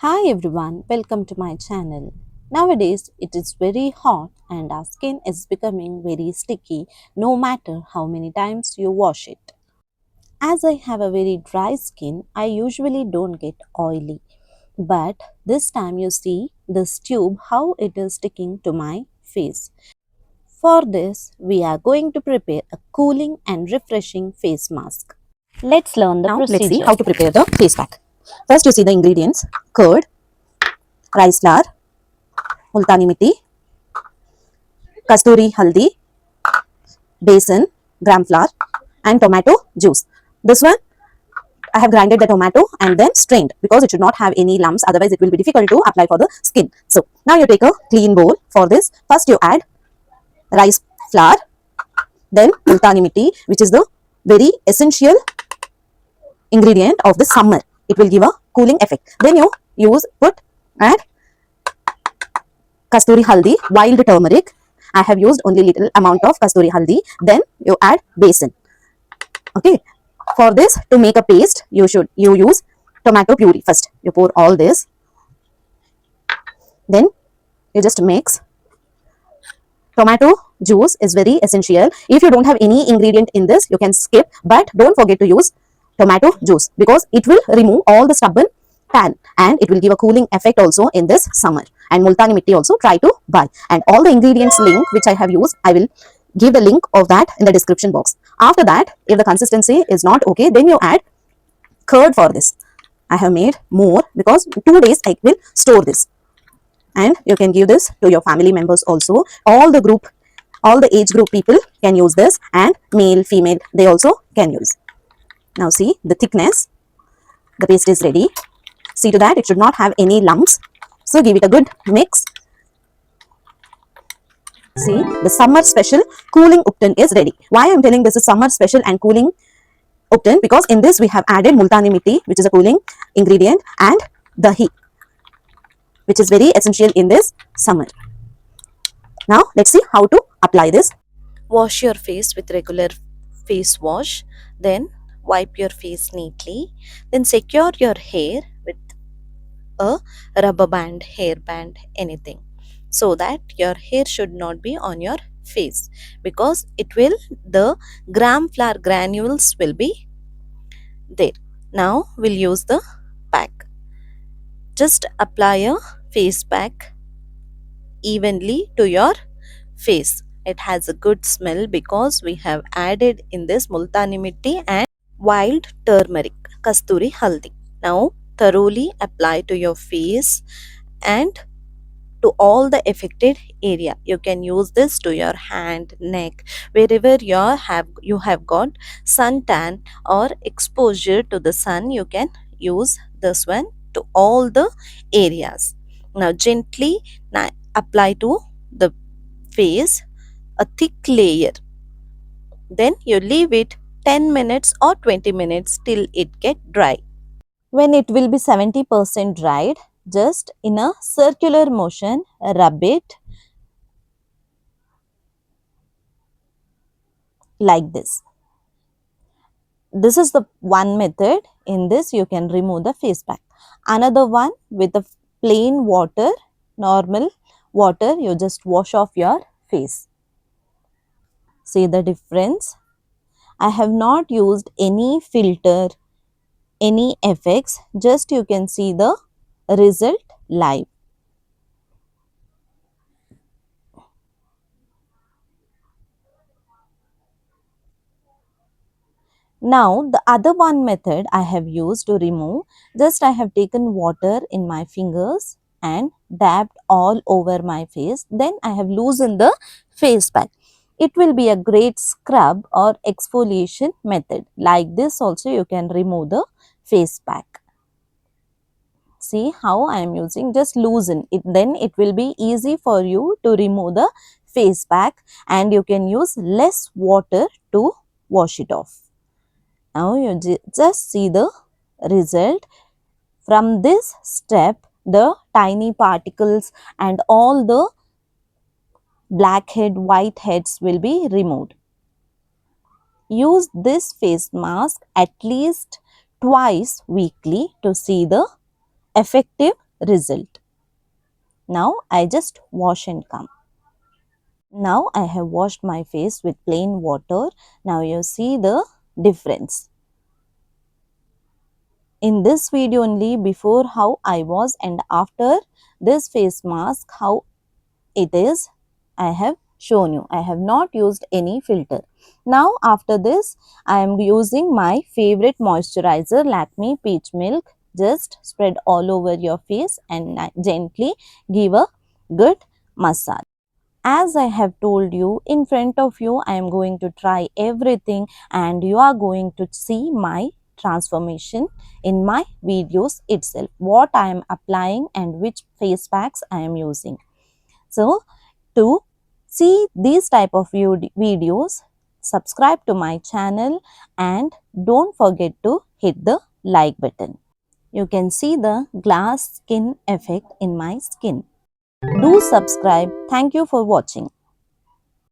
Hi everyone, welcome to my channel. Nowadays it is very hot and our skin is becoming very sticky no matter how many times you wash it. As I have a very dry skin, I usually don't get oily. But this time you see this tube how it is sticking to my face. For this, we are going to prepare a cooling and refreshing face mask. Let's learn the Now let's see procedure. how to prepare the face pack. First you see the ingredients: curd, rice flour, multani mitti, kasturi haldi, besan, gram flour and tomato juice. This one I have grinded the tomato and then strained because it should not have any lumps, otherwise it will be difficult to apply for the skin. So now you take a clean bowl. For this, first you add rice flour, then multani mitti, which is the very essential ingredient of the summer. It will give a cooling effect. Then you add kasturi haldi, wild turmeric. I have used only little amount of kasturi haldi. Then you add besan. Okay. For this, to make a paste, you use tomato puree. First, you pour all this. Then you just mix. Tomato juice is very essential. If you don't have any ingredient in this, you can skip. But don't forget to use tomato juice because it will remove all the stubborn tan and it will give a cooling effect also in this summer. And multani mitti also try to buy. And all the ingredients link which I have used, I will give the link of that in the description box. After that, if the consistency is not okay, then you add curd for this. I have made more because 2 days I will store this. And you can give this to your family members also. All the age group people can use this, and male, female, they also can use. Now see the thickness. The paste is ready. See to that it should not have any lumps. So give it a good mix. See, the summer special cooling upton is ready. Why I am telling this is summer special and cooling upton? Because in this we have added multani mitti, which is a cooling ingredient, and dahi, which is very essential in this summer. Now let's see how to apply this. Wash your face with regular face wash, then wipe your face neatly, then secure your hair with a rubber band, hair band, anything, so that your hair should not be on your face because the gram flour granules will be there. Now we'll use the pack. Just apply a face pack evenly to your face. It has a good smell because we have added in this multani mitti and wild turmeric, kasturi haldi. Now thoroughly apply to your face and to all the affected area. You can use this to your hand, neck, wherever you have got suntan or exposure to the sun. You can use this one to all the areas. Now gently apply to the face a thick layer. Then you leave it 10 minutes or 20 minutes till it get dry. When it will be 70% dried, just in a circular motion, rub it like this. This is the one method. In this, you can remove the face pack. Another one, with the plain water, normal water, you just wash off your face. See the difference? I have not used any filter, any effects, just you can see the result live. Now the other one method I have used to remove, just I have taken water in my fingers and dabbed all over my face, then I have loosened the face pack. It will be a great scrub or exfoliation method. Like this also you can remove the face pack. See how I am using, just loosen it, then it will be easy for you to remove the face pack and you can use less water to wash it off. Now you just see the result. From this step, the tiny particles and all the blackhead, whiteheads will be removed. Use this face mask at least twice weekly to see the effective result. Now I just wash and come. Now I have washed my face with plain water. Now you see the difference. In this video only, before how I was and after this face mask how it is, I have shown you. I have not used any filter. Now after this I am using my favorite moisturizer, Lakme Peach Milk. Just spread all over your face and gently give a good massage. As I have told you, in front of you I am going to try everything and you are going to see my transformation in my videos itself, what I am applying and which face packs I am using. So to see these type of videos, subscribe to my channel and don't forget to hit the like button. You can see the glass skin effect in my skin. Do subscribe. Thank you for watching.